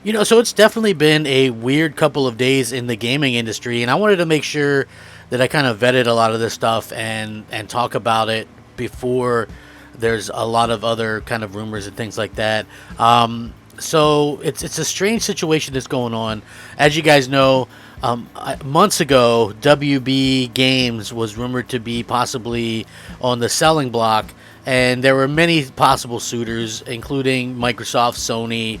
So it's definitely been a weird couple of days in the gaming industry, and I wanted to make sure that I kind of vetted a lot of this stuff and talk about it before there's a lot of other kind of rumors and things like that. So it's a strange situation that's going on. As you guys know, months ago, WB Games was rumored to be possibly on the selling block, and there were many possible suitors, including Microsoft, Sony,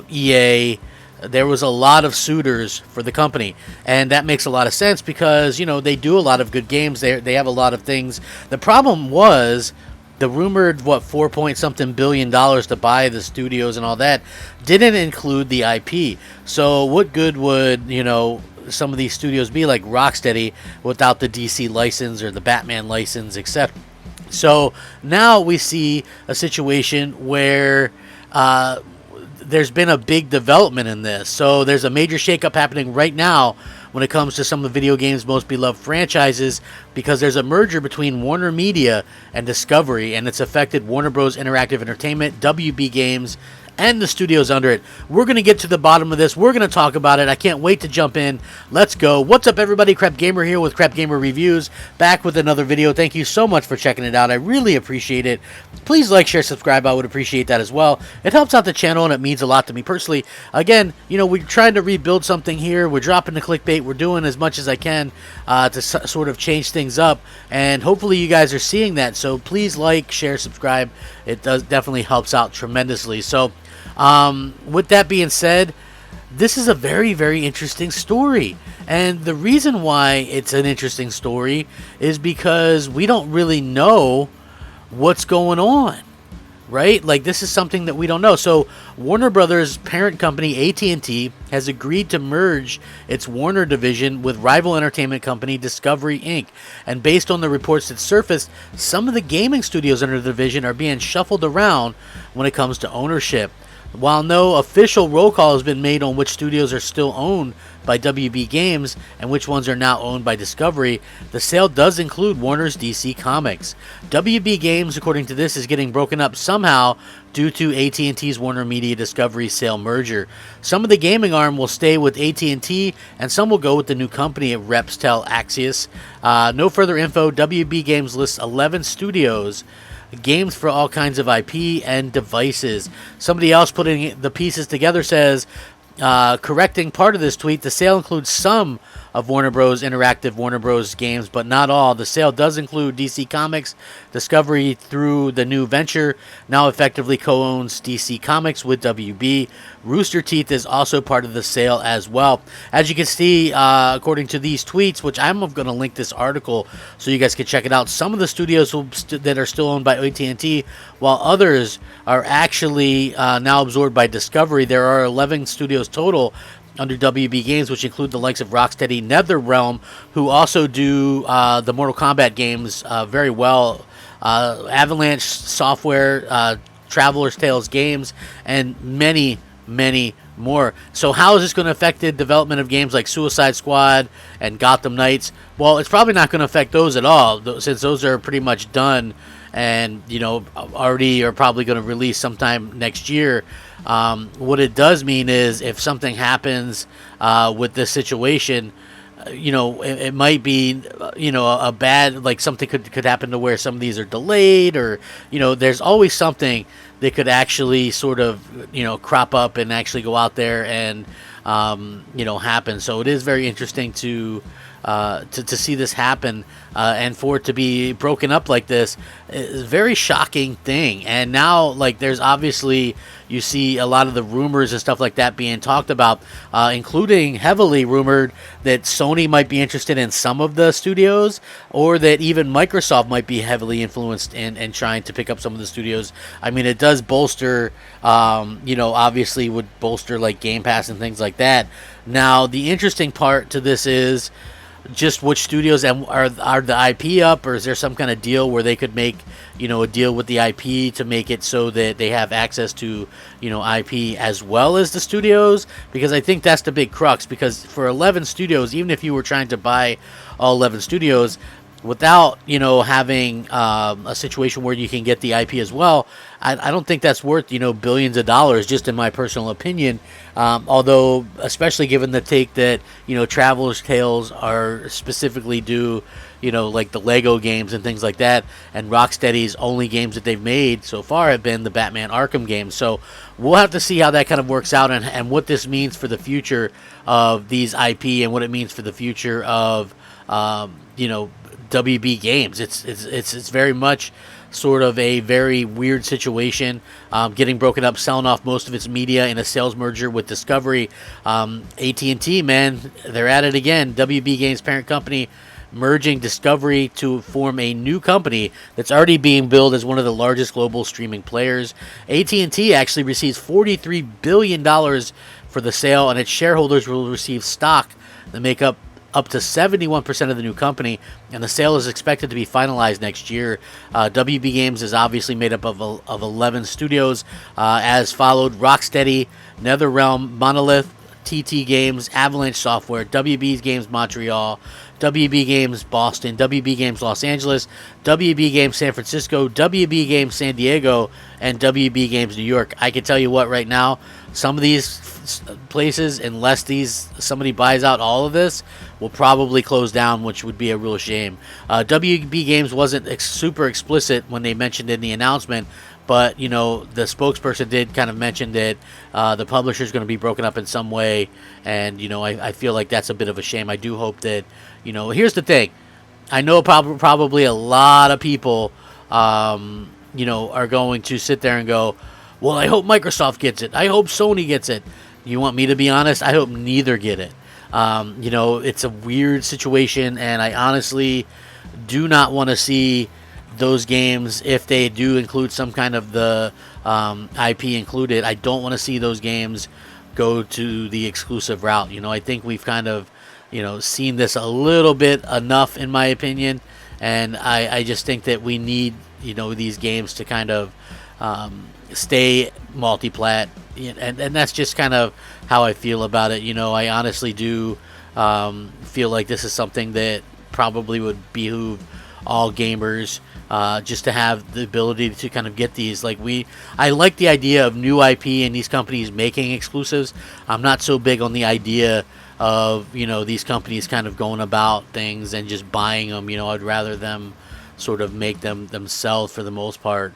EA. There was a lot of suitors for the company, and that makes a lot of sense because they do a lot of good games. They have a lot of things. The problem was the rumored 4 point something billion dollars to buy the studios and all that didn't include the IP. So what good would some of these studios be, like Rocksteady, without the DC license or the Batman license, etc. So now we see a situation where there's been a big development in this. So there's a major shakeup happening right now when it comes to some of the video games' most beloved franchises, because there's a merger between Warner Media and Discovery, and it's affected Warner Bros. Interactive Entertainment, WB Games, and the studios under it. We're going to get to the bottom of this. We're going to talk about it. I can't wait to jump in. Let's go. What's up, everybody? Crapgamer here with Crapgamer Reviews, back with another video. Thank you so much for checking it out. I really appreciate it. Please like, share, subscribe. I would appreciate that as well. It helps out the channel, and it means a lot to me personally. Again, we're trying to rebuild something here. We're dropping the clickbait. We're doing as much as I can to sort of change things up, and hopefully you guys are seeing that. So please like, share, subscribe. It definitely helps out tremendously. So with that being said, this is a very, very interesting story. And the reason why it's an interesting story is because we don't really know what's going on, right? Like, this is something that we don't know. So Warner Brothers' parent company, AT&T, has agreed to merge its Warner division with rival entertainment company Discovery Inc. And based on the reports that surfaced, some of the gaming studios under the division are being shuffled around when it comes to ownership. While no official roll call has been made on which studios are still owned by WB Games and which ones are now owned by Discovery, the sale does include Warner's DC Comics. WB Games, according to this, is getting broken up somehow due to AT&T's Warner Media Discovery sale merger. Some of the gaming arm will stay with AT&T, and some will go with the new company, reps tell Axios. No further info. WB Games lists 11 studios, games for all kinds of IP and devices. Somebody else putting the pieces together says, correcting part of this tweet, the sale includes some of Warner Bros. Interactive Warner Bros. Games, but not all. The sale does include DC Comics. Discovery, through the new venture, now effectively co-owns DC Comics with WB. Rooster Teeth is also part of the sale as well. As you can see, according to these tweets, which I'm going to link this article so you guys can check it out, some of the studios that are still owned by AT&T, while others are actually now absorbed by Discovery. There are 11 studios total under WB Games, which include the likes of Rocksteady, NetherRealm, who also do the Mortal Kombat games very well, Avalanche Software, Traveler's Tales Games, and many, many more. So how is this going to affect the development of games like Suicide Squad and Gotham Knights? Well, it's probably not going to affect those at all, since those are pretty much done and already are probably going to release sometime next year. What it does mean is if something happens with this situation, it might be a bad, like, something could happen to where some of these are delayed, or there's always something that could actually sort of crop up and actually go out there and happen. So it is very interesting to see this happen, and for it to be broken up like this is a very shocking thing. And now, like, there's obviously, you see a lot of the rumors and stuff like that being talked about, including heavily rumored that Sony might be interested in some of the studios, or that even Microsoft might be heavily influenced in trying to pick up some of the studios. I mean, it does bolster, obviously would bolster like Game Pass and things like that. Now, the interesting part to this is just which studios, and are the IP up, or is there some kind of deal where they could make a deal with the IP to make it so that they have access to IP as well as the studios? Because I think that's the big crux, because for 11 studios, even if you were trying to buy all 11 studios, without having a situation where you can get the IP as well. I don't think that's worth billions of dollars, just in my personal opinion. Although, especially given the take that Traveler's Tales are specifically due, like the Lego games and things like that, and Rocksteady's only games that they've made so far have been the Batman Arkham games. So we'll have to see how that kind of works out, and what this means for the future of these IP, and what it means for the future of WB Games. It's very much sort of a very weird situation, getting broken up, selling off most of its media in a sales merger with Discovery. AT&T, man, they're at it again. WB Games parent company merging Discovery to form a new company that's already being billed as one of the largest global streaming players. AT&T actually receives $43 billion for the sale, and its shareholders will receive stock that make up to 71% of the new company, and the sale is expected to be finalized next year. WB Games is obviously made up of 11 studios, as followed: Rocksteady, NetherRealm, Monolith, TT Games, Avalanche Software, WB Games Montreal, WB Games Boston, WB Games Los Angeles, WB Games San Francisco, WB Games San Diego, and WB Games New York. I can tell you what, right now, some of these places, unless somebody buys out all of this, will probably close down, which would be a real shame. WB Games wasn't super explicit when they mentioned in the announcement, but the spokesperson did kind of mention that the publisher is going to be broken up in some way, and I feel like that's a bit of a shame. I do hope that here's the thing. I know probably a lot of people are going to sit there and go, well, I hope Microsoft gets it. I hope Sony gets it. You want me to be honest? I hope neither get it. It's a weird situation, and I honestly do not want to see those games, if they do include some kind of the IP included. I don't want to see those games go to the exclusive route. I think we've kind of seen this a little bit enough, in my opinion, and I just think that we need these games to kind of stay multi-plat, and that's just kind of how I feel about it. I honestly do feel like this is something that probably would behoove all gamers, just to have the ability to kind of get these. I like the idea of new IP and these companies making exclusives. I'm not so big on the idea of these companies kind of going about things and just buying them. I'd rather them sort of make them themselves for the most part.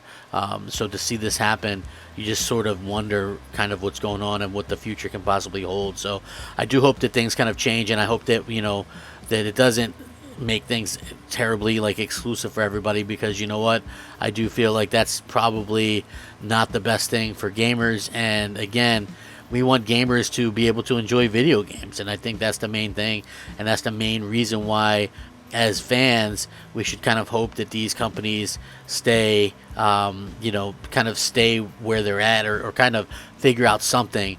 So to see this happen, you just sort of wonder kind of what's going on and what the future can possibly hold. So I do hope that things kind of change, and I hope that that it doesn't make things terribly exclusive for everybody, because what, I do feel like that's probably not the best thing for gamers. And again, we want gamers to be able to enjoy video games, and I think that's the main thing, and that's the main reason why, as fans, we should kind of hope that these companies stay, kind of stay where they're at, or kind of figure out something,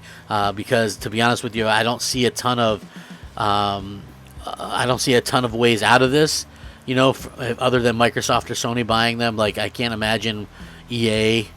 because to be honest with you, I don't see a ton of ways out of this, other than Microsoft or Sony buying them. I can't imagine EA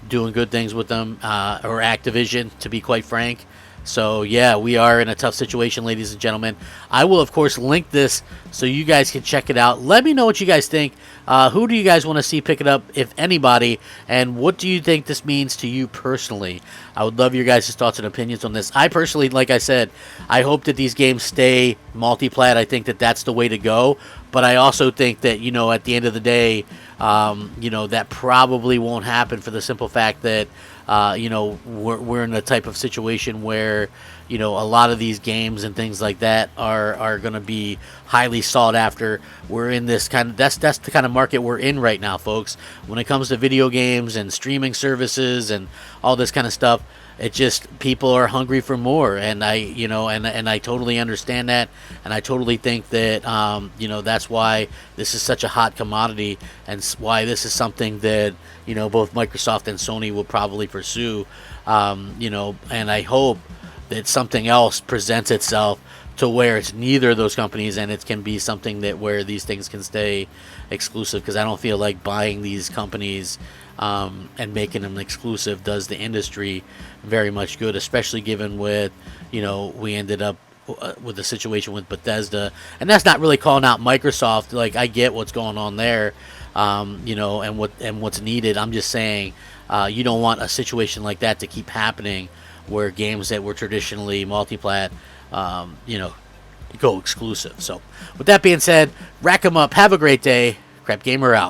doing good things with them, or Activision, to be quite frank. So yeah, we are in a tough situation, ladies and gentlemen. I will, of course, link this so you guys can check it out. Let me know what you guys think. Who do you guys want to see pick it up, if anybody? And what do you think this means to you personally? I would love your guys' thoughts and opinions on this. I personally, like I said, I hope that these games stay multi-plat. I think that that's the way to go. But I also think that, at the end of the day, that probably won't happen, for the simple fact that, we're in a type of situation where, a lot of these games and things like that are going to be highly sought after. We're in this that's the kind of market we're in right now, folks. When it comes to video games and streaming services and all this kind of stuff, it just, people are hungry for more, and I totally understand that, and I totally think that that's why this is such a hot commodity, and why this is something that both Microsoft and Sony will probably pursue, and I hope that something else presents itself to where it's neither of those companies, and it can be something that where these things can stay exclusive, because I don't feel like buying these companies and making them exclusive does the industry very much good, especially given with we ended up with the situation with Bethesda, and that's not really calling out Microsoft. Like, I get what's going on there, and what's needed. I'm just saying, you don't want a situation like that to keep happening, where games that were traditionally multiplat, go exclusive. So, with that being said, rack 'em up. Have a great day. Crap Gamer out.